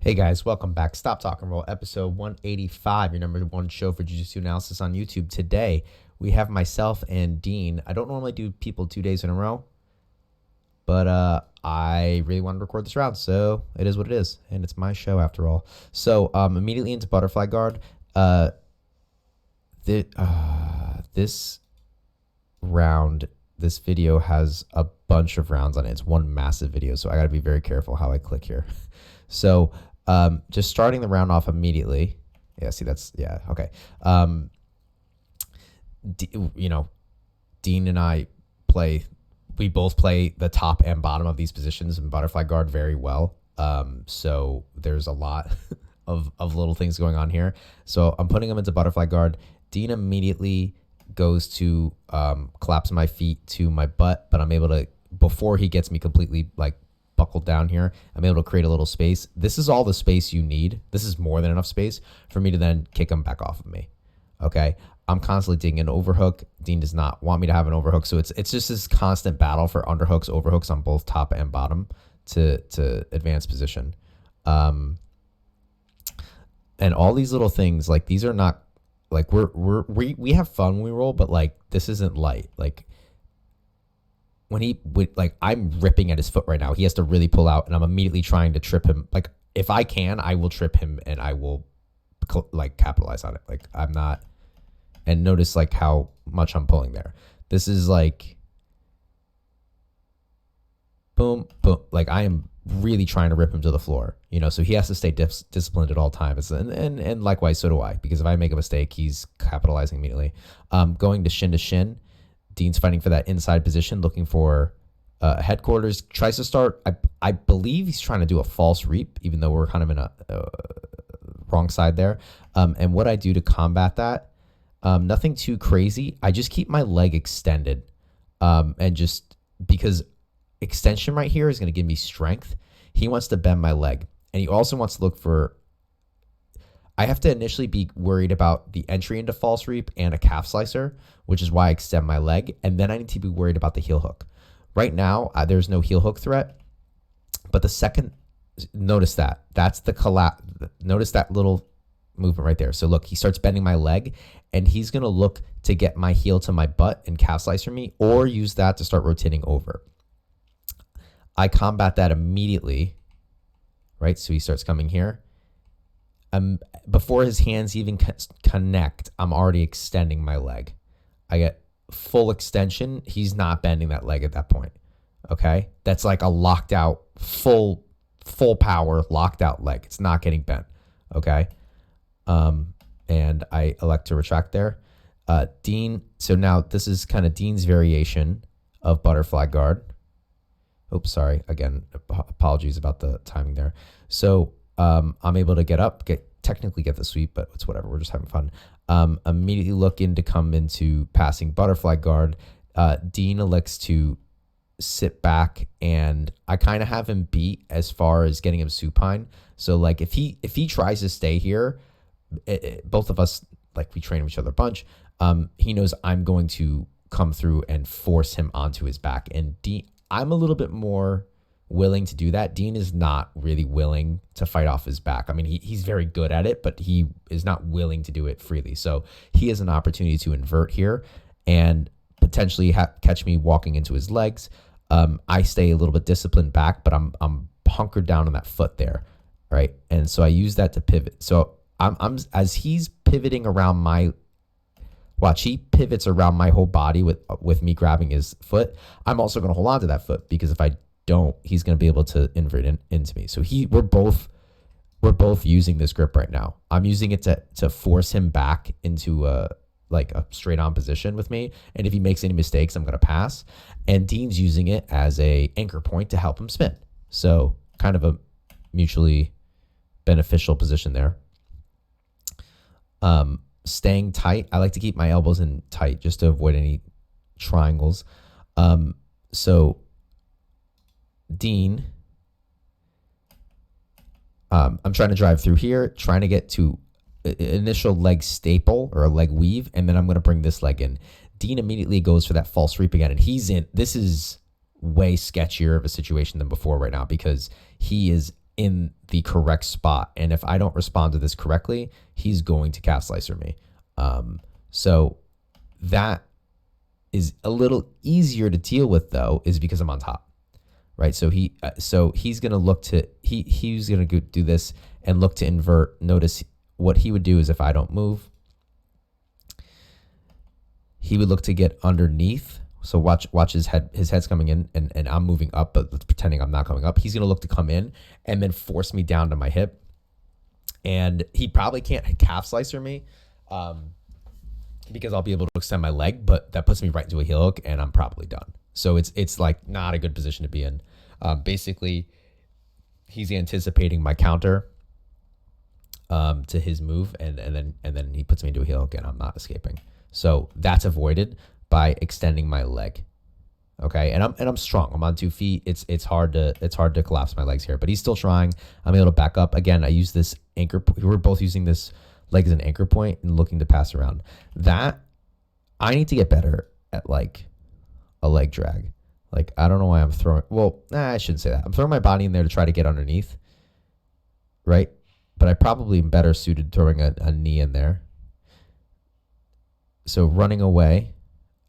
Hey guys, welcome back. Stop Talk and Roll, episode 185, your number one show for Jiu-Jitsu analysis on YouTube. Today, we have myself and Dean. I don't normally do people 2 days in a row, but I really wanted to record this round, so it is what it is, and it's my show after all. So immediately into butterfly guard. This round, this video has a bunch of rounds on it. It's one massive video, so I got to be very careful how I click here. So just starting the round off immediately. Yeah, see, okay. Dean and I we both play the top and bottom of these positions in butterfly guard very well. So there's a lot of little things going on here. So I'm putting him into butterfly guard. Dean immediately goes to collapse my feet to my butt, but I'm able to, before he gets me completely buckled down here, I'm able to create a little space. This is all the space you need. This is more than enough space for me to then kick him back off of me. Okay. I'm constantly digging an overhook. Dean does not want me to have an overhook. So it's just this constant battle for underhooks, overhooks on both top and bottom to advance position. And all these little things, these are not we have fun when we roll, but this isn't light. When he would, I'm ripping at his foot right now. He has to really pull out, and I'm immediately trying to trip him. If I can, I will trip him, and I will capitalize on it. I'm not, and notice how much I'm pulling there. This is boom, boom. I am really trying to rip him to the floor, so he has to stay disciplined at all times. And likewise, so do I, because if I make a mistake, he's capitalizing immediately. Going to shin. Dean's fighting for that inside position, looking for headquarters. Tries to start. I believe he's trying to do a false reap, even though we're kind of in a wrong side there. And what I do to combat that, nothing too crazy. I just keep my leg extended, and just because extension right here is going to give me strength. He wants to bend my leg, and he also wants to look for. I have to initially be worried about the entry into false reap and a calf slicer, which is why I extend my leg. And then I need to be worried about the heel hook. Right now, there's no heel hook threat. But the second, notice that. That's the collapse. Notice that little movement right there. So look, he starts bending my leg, and he's going to look to get my heel to my butt and calf slicer me, or use that to start rotating over. I combat that immediately, right? So he starts coming here. Before his hands even connect, I'm already extending my leg. I get full extension. He's not bending that leg at that point. Okay. That's like a locked out, full power locked out leg. It's not getting bent. Okay. And I elect to retract there. Dean. So now this is kind of Dean's variation of butterfly guard. Oops, sorry. Again, apologies about the timing there. So, I'm able to get up, technically get the sweep, but it's whatever. We're just having fun. Immediately look in to come into passing butterfly guard. Dean elects to sit back, and I kind of have him beat as far as getting him supine. So if he tries to stay here, both of us, we train with each other a bunch. He knows I'm going to come through and force him onto his back. And Dean, I'm a little bit more willing to do that. Dean is not really willing to fight off his back. I mean, he's very good at it, but he is not willing to do it freely. So he has an opportunity to invert here and potentially catch me walking into his legs. I stay a little bit disciplined back, but I'm hunkered down on that foot there, right? And so I use that to pivot. So I'm as he's pivoting around my. Watch, he pivots around my whole body with me grabbing his foot. I'm also going to hold on to that foot, because if I don't, he's going to be able to invert into me. So we're both using this grip right now. I'm using it to force him back into a straight on position with me. And if he makes any mistakes, I'm going to pass. And Dean's using it as a anchor point to help him spin. So kind of a mutually beneficial position there. Staying tight. I like to keep my elbows in tight just to avoid any triangles. So Dean, I'm trying to drive through here, trying to get to initial leg staple or a leg weave, and then I'm going to bring this leg in. Dean immediately goes for that false reap again, and he's in. This is way sketchier of a situation than before right now, because he is in the correct spot. And if I don't respond to this correctly, he's going to calf slicer me. So that is a little easier to deal with, though, is because I'm on top, right? So he's going to look to, he's going to do this and look to invert. Notice what he would do is if I don't move, he would look to get underneath. So watch his head's coming in and I'm moving up, but pretending I'm not coming up. He's going to look to come in and then force me down to my hip. And he probably can't calf slicer me because I'll be able to extend my leg, but that puts me right into a heel hook and I'm probably done. So it's like not a good position to be in. Basically, he's anticipating my counter to his move and then he puts me into a heel hook and I'm not escaping. So that's avoided by extending my leg. Okay. And I'm strong. I'm on 2 feet. It's hard to collapse my legs here, but he's still trying. I'm able to back up. Again, I use this anchor. We're both using this leg as an anchor point and looking to pass around. That I need to get better at, like a leg drag. Like, I don't know why I'm throwing, I shouldn't say that. I'm throwing my body in there to try to get underneath. Right. But I probably am better suited throwing a knee in there. So running away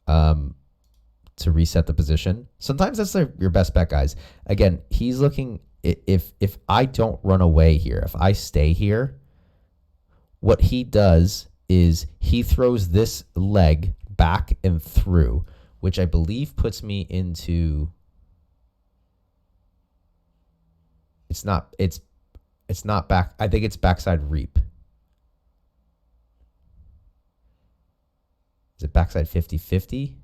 to reset the position. Sometimes that's your best bet, guys. Again, he's looking, if I don't run away here, if I stay here, what he does is he throws this leg back and through, which I believe puts me into, it's not back, I think it's backside reap. Is it backside 50-50?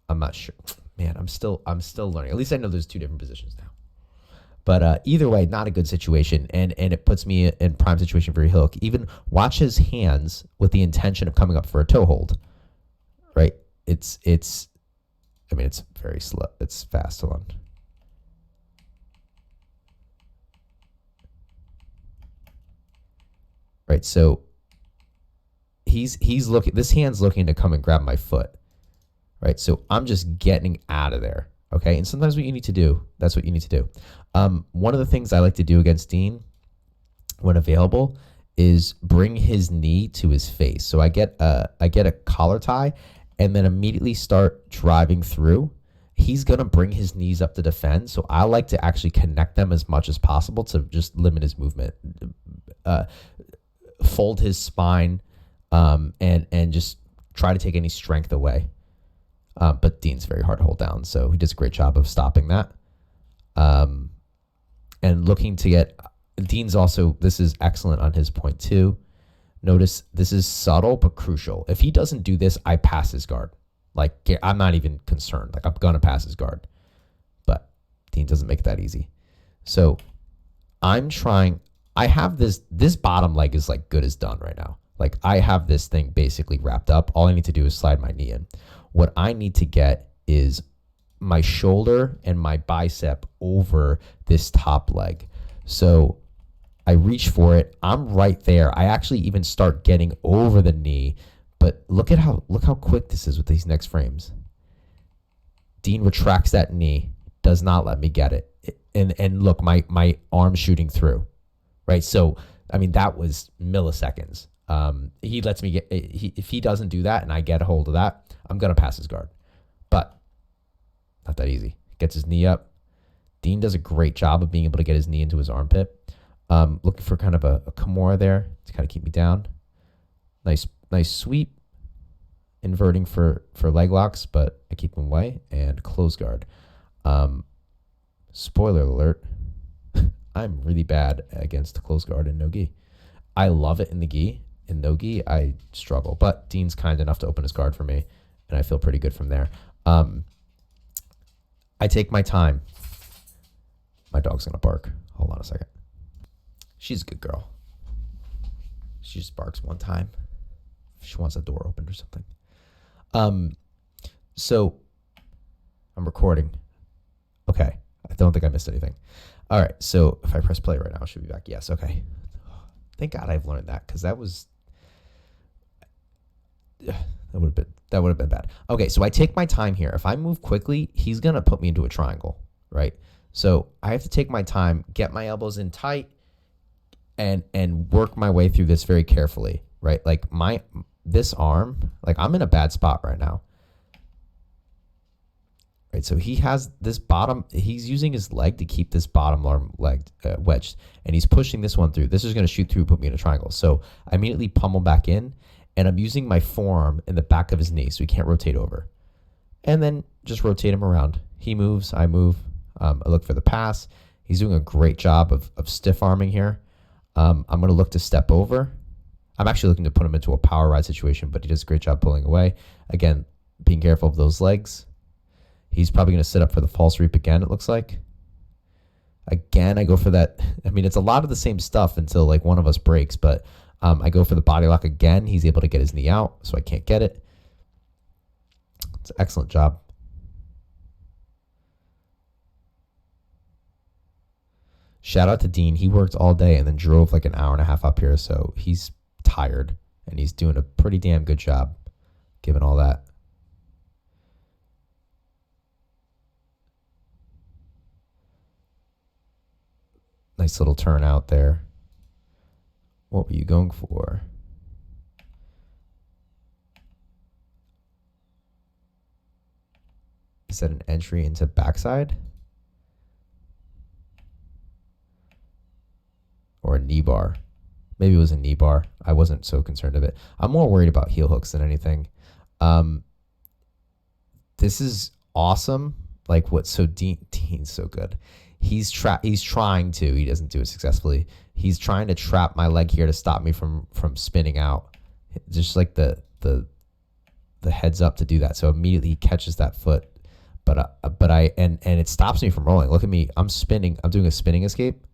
I'm not sure. Man, I'm still learning. At least I know there's 2 different positions now. But either way, not a good situation. And it puts me in prime situation for a heel hook. Even watch his hands with the intention of coming up for a toe hold. Right? It's very slow. It's fast. Hold on. Right, so he's looking, this hand's looking to come and grab my foot, right? So I'm just getting out of there, okay? And sometimes what you need to do, that's what you need to do. One of the things I like to do against Dean when available is bring his knee to his face. So I get a collar tie and then immediately start driving through. He's going to bring his knees up to defend. So I like to actually connect them as much as possible to just limit his movement, fold his spine, and just try to take any strength away. But Dean's very hard to hold down, so he does a great job of stopping that. And looking to get, Dean's also, this is excellent on his point too. Notice this is subtle but crucial. If he doesn't do this, I pass his guard. Like, I'm not even concerned. Like, I'm going to pass his guard. But Dean doesn't make it that easy. So I'm trying, I have this bottom leg is like good as done right now. Like, I have this thing basically wrapped up. All I need to do is slide my knee in. What I need to get is my shoulder and my bicep over this top leg. So I reach for it. I'm right there. I actually even start getting over the knee. But look how quick this is with these next frames. Dean retracts that knee, does not let me get it. And look, my arm's shooting through. Right? So, I mean, that was milliseconds. He lets me get, if he doesn't do that and I get a hold of that, I'm going to pass his guard. But not that easy. Gets his knee up. Dean does a great job of being able to get his knee into his armpit. Looking for kind of a Kimura there to kind of keep me down. Nice sweep. Inverting for leg locks, but I keep him away. And close guard. Spoiler alert. I'm really bad against the close guard and no gi. I love it in the gi. In no gi, I struggle. But Dean's kind enough to open his guard for me, and I feel pretty good from there. I take my time. My dog's going to bark. Hold on a second. She's a good girl. She just barks one time. She wants the door opened or something. So I'm recording. Okay. I don't think I missed anything. All right. So if I press play right now, I should be back. Yes. Okay. Thank God I've learned that, because that would have been bad. Okay. So I take my time here. If I move quickly, he's going to put me into a triangle, right? So I have to take my time, get my elbows in tight, and work my way through this very carefully, right? Like this arm, like I'm in a bad spot right now. Right, so he has this bottom, he's using his leg to keep this bottom arm leg wedged, and he's pushing this one through. This is going to shoot through, put me in a triangle. So I immediately pummel back in, and I'm using my forearm in the back of his knee so he can't rotate over. And then just rotate him around. He moves, I move. I look for the pass. He's doing a great job of stiff arming here. I'm going to look to step over. I'm actually looking to put him into a power ride situation, but he does a great job pulling away. Again, being careful of those legs. He's probably going to sit up for the false reap again, it looks like. Again, I go for that. I mean, it's a lot of the same stuff until like one of us breaks, but I go for the body lock again. He's able to get his knee out, so I can't get it. It's an excellent job. Shout out to Dean. He worked all day and then drove like an hour and a half up here, so he's tired, and he's doing a pretty damn good job given all that. Nice little turn out there. What were you going for? Is that an entry into backside? Or a knee bar? Maybe it was a knee bar. I wasn't so concerned of it. I'm more worried about heel hooks than anything. This is awesome. Like what? So Dean's so good. He's trying to. He doesn't do it successfully. He's trying to trap my leg here to stop me from spinning out. Just like the heads up to do that. So immediately he catches that foot, but it stops me from rolling. Look at me. I'm spinning. I'm doing a spinning escape.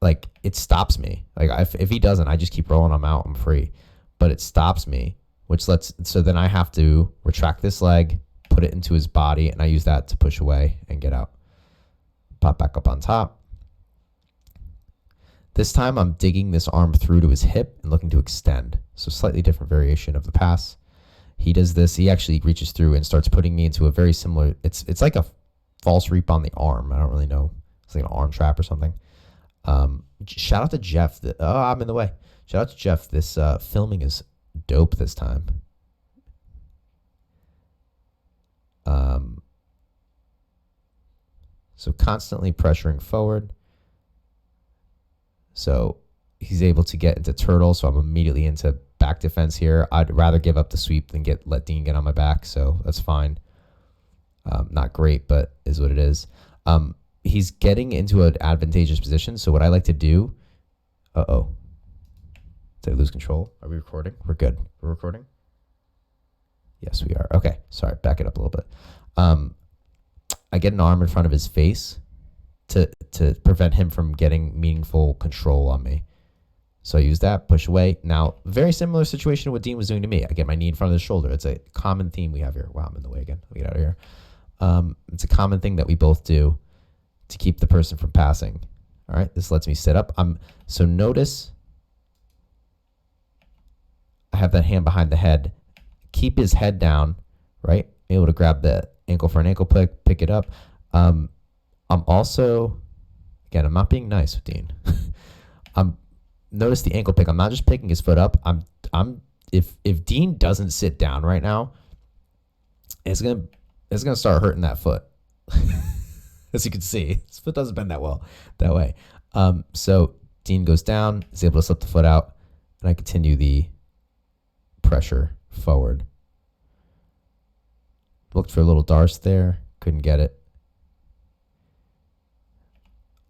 Like it stops me. Like if he doesn't, I just keep rolling. I'm out. I'm free. But it stops me, so then I have to retract this leg, put it into his body, and I use that to push away and get out. Pop back up on top. This time I'm digging this arm through to his hip and looking to extend. So slightly different variation of the pass. He does this. He actually reaches through and starts putting me into a very similar, it's like a false reap on the arm. I don't really know. It's like an arm trap or something. Shout out to Jeff. I'm in the way. Shout out to Jeff. This filming is dope this time. So constantly pressuring forward. So he's able to get into turtle. So I'm immediately into back defense here. I'd rather give up the sweep than let Dean get on my back. So that's fine. Not great, but is what it is. He's getting into an advantageous position. So what I like to do, did I lose control? Are we recording? We're good. We're recording? Yes, we are. Okay, sorry, back it up a little bit. I get an arm in front of his face to prevent him from getting meaningful control on me. So I use that, push away. Now, very similar situation to what Dean was doing to me. I get my knee in front of his shoulder. It's a common theme we have here. Wow, I'm in the way again. Let me get out of here. It's a common thing that we both do to keep the person from passing. All right, this lets me sit up. So notice I have that hand behind the head. Keep his head down, right? Able to grab the ankle for an ankle pick it up. I'm also, again, I'm not being nice with Dean. Notice the ankle pick. I'm not just picking his foot up. If Dean doesn't sit down right now, it's gonna start hurting that foot. As you can see, his foot doesn't bend that well that way. So Dean goes down, is able to slip the foot out, and I continue the pressure forward. Looked for a little darce there, couldn't get it.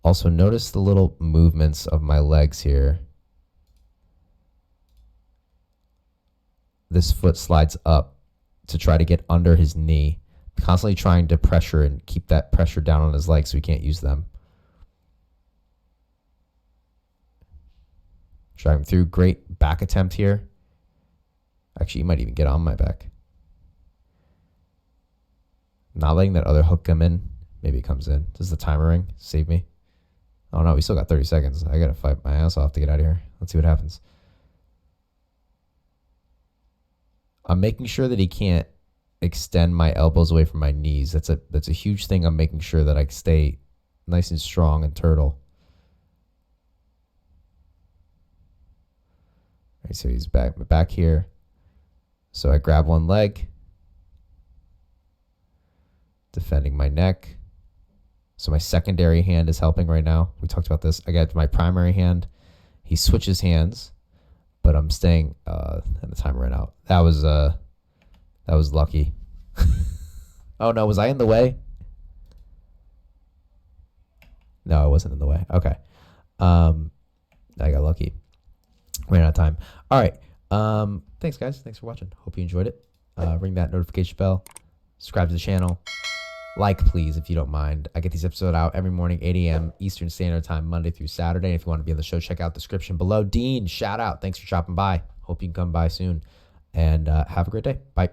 Also notice the little movements of my legs here. This foot slides up to try to get under his knee, constantly trying to pressure and keep that pressure down on his legs so he can't use them. Driving through, great back attempt here. Actually, you might even get on my back. Not letting that other hook come in. Maybe it comes in. Does the timer ring? Save me. Oh no, we still got 30 seconds. I gotta fight my ass off to get out of here. Let's see what happens. I'm making sure that he can't extend my elbows away from my knees. That's a huge thing. I'm making sure that I stay nice and strong and turtle. All right, so he's back here. So I grab one leg, defending my neck. So my secondary hand is helping right now. We talked about this. I got my primary hand. He switches hands, but I'm staying. And the timer ran out. That was lucky. Oh no, was I in the way? No, I wasn't in the way. Okay. I got lucky. Ran out of time. All right. Thanks guys. Thanks for watching. Hope you enjoyed it. Ring that notification bell. Subscribe to the channel. Like, please, if you don't mind. I get these episodes out every morning, 8 a.m. Eastern Standard Time, Monday through Saturday. If you want to be on the show, check out the description below. Dean, shout out. Thanks for dropping by. Hope you can come by soon. And have a great day. Bye.